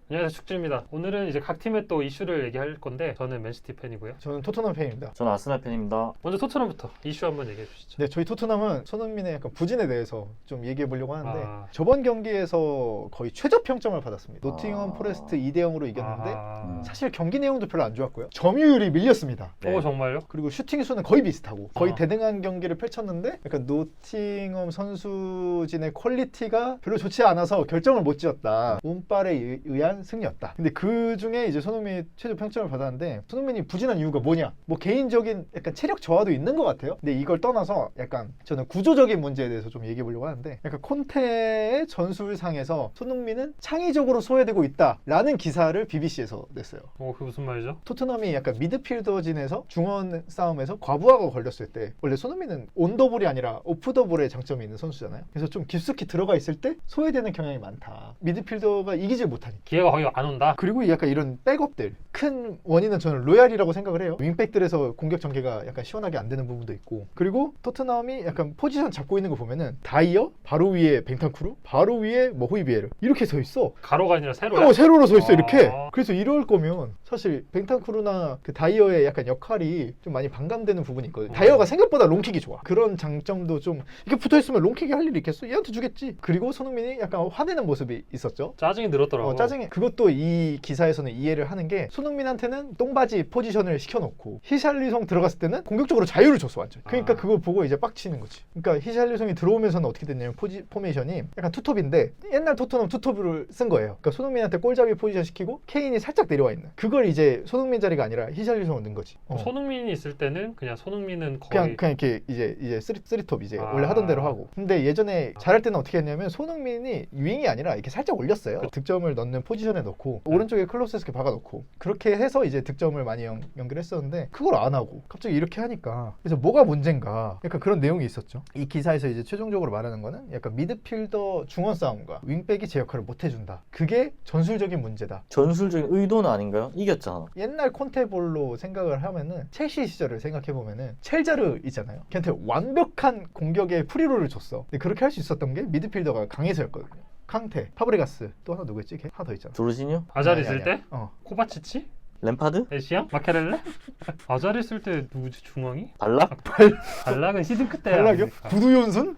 안녕하세요, 축진입니다. 오늘은 이제 각 팀의 또 이슈를 얘기할 건데 저는 맨시티 팬이고요. 저는 토트넘 팬입니다. 저는 아스날 팬입니다. 먼저 토트넘부터 이슈 한번 얘기해 주시죠. 네, 저희 토트넘은 손흥민의 약간 부진에 대해서 좀 얘기해 보려고 하는데 아. 저번 경기에서 거의 최저 평점을 받았습니다. 노팅엄 포레스트 2대0으로 이겼는데 사실 경기 내용도 별로 안 좋았고요. 점유율이 밀렸습니다. 네. 오, 정말요? 그리고 슈팅 수는 거의 비슷하고 거의 아. 대등한 경기를 펼쳤는데 약간 노팅엄 선수진의 퀄리티가 별로 좋지 않아서 결정을 못 지었다. 운빨에 의한 승리였다. 근데 그 중에 이제 손흥민이 최저 평점을 받았는데 손흥민이 부진한 이유가 뭐냐? 뭐 개인적인 약간 체력 저하도 있는 것 같아요. 근데 이걸 떠나서 약간 저는 구조적인 문제에 대해서 좀 얘기해 보려고 하는데 약간 콘테의 전술상에서 손흥민은 창의적으로 소외되고 있다라는 기사를 BBC에서 냈어요. 그게 무슨 말이죠? 토트넘이 약간 미드필더진에서 중원 싸움에서 과부하가 걸렸을 때 원래 손흥민은 온더볼이 아니라 오프더볼의 장점이 있는 선수잖아요. 그래서 좀 깊숙이 들어가 있을 때 소외되는 경향이 많다. 미드필더가 이기질 못하니까. 기회가 거의 안 온다. 그리고 약간 이런 백업들 큰 원인은 저는 로얄이라고 생각을 해요. 윙백들에서 공격 전개가 약간 시원하게 안 되는 부분도 있고 그리고 토트넘이 약간 포지션 잡고 있는 거 보면은 다이어 바로 위에 벤탄쿠르 바로 위에 뭐 호이비에르 이렇게 서 있어. 가로가 아니라 세로야? 세로로 서 있어 이렇게. 아. 그래서 이럴 거면 사실 벤탄쿠르나 그 다이어의 약간 역할이 좀 많이 반감되는 부분이 있거든요. 다이어가 생각보다 롱킥이 좋아. 그런 장점도 좀 이렇게 붙어있으면 롱킥이 할 일이 있겠어? 얘한테 주겠지. 그리고 손흥민이 약간 화내는 모습이 있었죠. 짜증이 늘었더라고. 짜증이. 그것도 이 기사에서는 이해를 하는 게 손흥민한테는 똥바지 포지션을 시켜놓고 히샬리송 들어갔을 때는 공격적으로 자유를 줬어 완전. 그러니까 그걸 보고 이제 빡치는 거지. 그러니까 히샬리송이 들어오면서는 어떻게 됐냐면 포메이션이 약간 투톱인데 옛날 토트넘 투톱을 쓴 거예요. 그러니까 손흥민한테 골잡이 포지션 시키고 케인이 살짝 내려와 있는. 그걸 이제 손흥민 자리가 아니라 히샬리송을 넣은 거지. 손흥민이 있을 때는 그냥 손흥민은 거의 그냥 이렇게 이제 쓰리톱 이제 원래 하던 대로 하고. 근데 예전에 잘할 때는 어떻게 했냐면 손흥민이 윙이 아니라 이렇게 살짝 올렸어요. 득점을 넣는 포지션에 넣고 오른쪽에 클로스에스케 박아놓고 그렇게 해서 이제 득점을 많이 연결했었는데 그걸 안 하고 갑자기 이렇게 하니까 그래서 뭐가 문제인가 약간 그런 내용이 있었죠. 이 기사에서 이제 최종적으로 말하는 거는 약간 미드필더 중원 싸움과 윙백이 제 역할을 못 해준다. 그게 전술적인 문제다. 전술적인 의도는 아닌가요? 이겼잖아. 옛날 콘테볼로 생각을 하면은 첼시 시절을 생각해 보면은 첼자르 있잖아요. 걔한테 완벽한 공격의 프리롤을 줬어. 근데 그렇게 할 수 있었던 게 미드필더가 강해서였거든요. 캉테, 파브레가스 또 하나 누구였지? 걔 하나 더 있잖아. 조르지뉴? 아자리 아니, 있을 아니야. 때? 어. 코바치치? 램파드? 에시앙? 마케렐레? 아자리 있을 때 누구지? 중앙이? 발락? 발락은 시즌 끝때 탈락이요? 구두연순?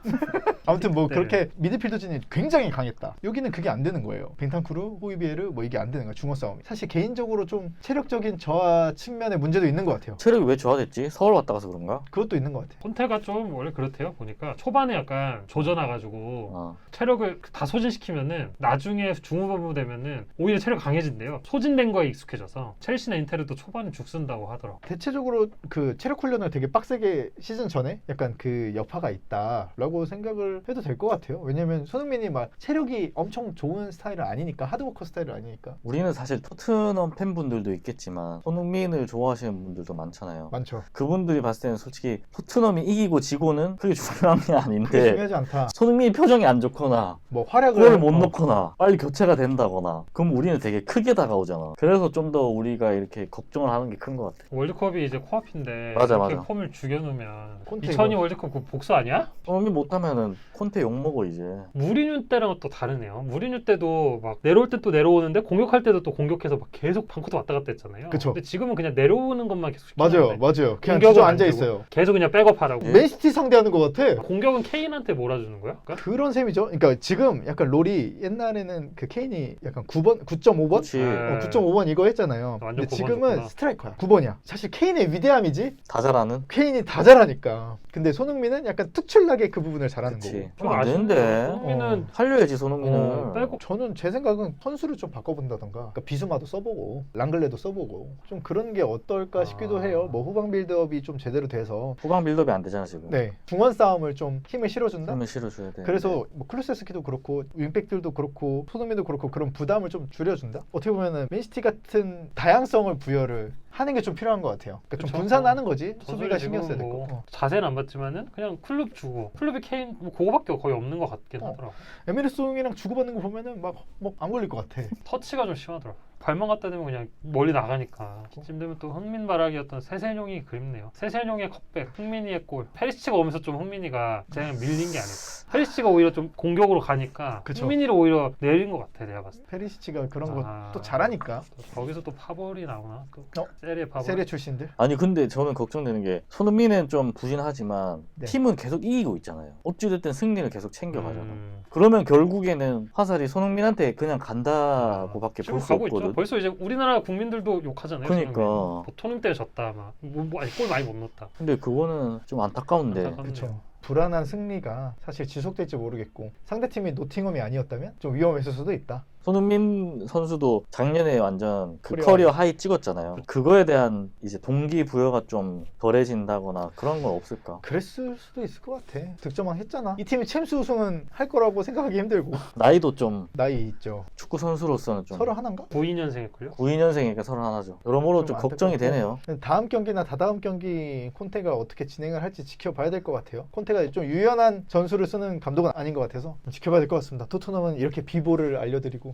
아무튼 뭐 네. 그렇게 미드필더진이 굉장히 강했다. 여기는 그게 안 되는 거예요. 벤탄쿠르, 호이비에르 뭐 이게 안 되는 거야. 중원 싸움이. 사실 개인적으로 좀 체력적인 저하 측면의 문제도 있는 것 같아요. 체력이 왜 저하됐지? 서울 왔다 가서 그런가? 그것도 있는 것 같아요. 콘테가 좀 원래 그렇대요. 보니까 초반에 약간 조져놔가지고 체력을 다 소진시키면은 나중에 중후반부 되면은 오히려 체력 강해진대요. 소진된 거에 익숙해져서 첼시나 인테르도 초반에 죽쓴다고 하더라고. 대체적으로 그 체력 훈련을 되게 빡세게 시즌 전에 약간 그 여파가 있다라고 생각을 해도 될 것 같아요. 왜냐면 손흥민이 막 체력이 엄청 좋은 스타일은 아니니까 하드워커 스타일은 아니니까. 우리는 사실 토트넘 팬분들도 있겠지만 손흥민을 좋아하시는 분들도 많잖아요. 많죠. 그분들이 봤을 때는 솔직히 토트넘이 이기고 지고는 그게 중요한 게 그게 아닌데 중요하지 않다. 손흥민이 표정이 안 좋거나 뭐 활약을 골을 못 넣거나 빨리 교체가 된다거나 그럼 우리는 되게 크게 다가오잖아. 그래서 좀 더 우리가 이렇게 걱정을 하는 게 큰 것 같아. 월드컵이 이제 코앞인데 맞아, 이렇게 맞아. 폼을 죽여놓으면 콘테 2002 이거. 월드컵 그 복수 아니야? 손흥민 못하면은 콘테 욕먹어 이제. 무리뉴 때랑은 또 다르네요. 무리뉴 때도 막 내려올 때 또 내려오는데 공격할 때도 또 공격해서 막 계속 방코트 왔다 갔다 했잖아요. 그쵸. 근데 지금은 그냥 내려오는 것만 계속 맞아요. 시키는데 맞아요. 그냥 공격은 주저 안 앉아 되고. 있어요. 계속 그냥 백업하라고. 맨시티 상대하는 것 같아. 공격은 케인한테 몰아주는 거야? 그러니까? 그런 셈이죠. 그러니까 지금 약간 롤이 옛날에는 그 케인이 약간 9번, 9.5번? 그렇지. 9.5번 이거 했잖아요. 완전 근데 9번 지금은 줬구나. 스트라이커야. 9번이야. 사실 케인의 위대함이지. 다 잘하는? 케인이 다 잘하니까. 근데 손흥민은 약간 특출나게 그 부분을 잘하는 그치. 거고. 그럼 안 되는데. 손흥민은 살려야지 손흥민을. 빼고 저는 제 생각은 선수를 좀 바꿔본다던가 그러니까 비수마도 써보고 랑글레도 써보고 좀 그런 게 어떨까 싶기도 해요. 뭐 후방 빌드업이 좀 제대로 돼서 후방 빌드업이 안 되잖아 지금. 네 중원 싸움을 좀 힘을 실어준다? 힘을 실어줘야 돼. 그래서 뭐 클루세스키도 그렇고 윙백들도 그렇고 손흥민도 그렇고 그런 부담을 좀 줄여준다? 어떻게 보면은 맨시티 같은 다양성을 부여를 하는 게 좀 필요한 것 같아요. 그러니까 좀 그쵸. 분산하는 거지. 저도 수비가 지금 신경 써야 될 뭐 거고. 자세는 안 봤지만은 그냥 클럽 주고 클럽이 케인 뭐 그거밖에 거의 없는 것 같긴 하더라고. 에미르송이랑 주고받는 거 보면은 막 안 걸릴 것 같아. 터치가 좀 심하더라고. 발만 갖다 대면 그냥 멀리 나가니까. 이쯤 되면 또 흥민바락이었던 세세뇽이 그립네요. 세세뇽의 컵백, 흥민이의 골. 페리시치가 오면서 좀 흥민이가 그냥 밀린 게 아닐까. 페리시치가 오히려 좀 공격으로 가니까 그쵸. 흥민이를 오히려 내린 것 같아 내가 봤을 때. 페리시치가 그런 거 아. 또 잘하니까. 또 거기서 또 파벌이 나오나? 또 어? 세리에 파벌. 세리에 출신들. 아니 근데 저는 걱정되는 게 손흥민은 좀 부진하지만 네. 팀은 계속 이기고 있잖아요. 어찌됐든 승리를 계속 챙겨가잖아. 음. 그러면 결국에는 화살이 손흥민한테 그냥 간다고밖에 지금 볼 수 가고 있죠. 없거든. 벌써 이제 우리나라 국민들도 욕하잖아요. 그러니까. 손흥민. 뭐 토능 때문에 졌다 막. 아니, 골 많이 못 넣었다. 근데 그거는 좀 안타까운데. 안타깝네요. 그렇죠. 불안한 승리가 사실 지속될지 모르겠고 상대팀이 노팅엄이 아니었다면 좀 위험했을 수도 있다. 손흥민 선수도 작년에 완전 그 커리어 커리어 하이 찍었잖아요. 그거에 대한 이제 동기부여가 좀 덜해진다거나 그런 건 없을까? 그랬을 수도 있을 것 같아. 득점왕 했잖아. 이 팀이 챔스 우승은 할 거라고 생각하기 힘들고 나이도 좀 나이 있죠. 축구 선수로서는 좀 31인가? 92년생일걸요? 92년생이니까 31하죠. 여러모로 좀 걱정이 안타깝고. 되네요. 다음 경기나 다다음 경기 콘테가 어떻게 진행을 할지 지켜봐야 될 것 같아요. 콘테가 좀 유연한 전술을 쓰는 감독은 아닌 것 같아서 좀 지켜봐야 될 것 같습니다. 토트넘은 이렇게 비보를 알려드리고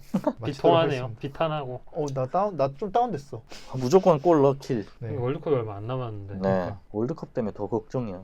비통하네요. 비탄하고. 나 좀 다운됐어. 무조건 골 넣길. 네. 월드컵이 얼마 안 남았는데. 네. 월드컵 때문에 더 걱정이야.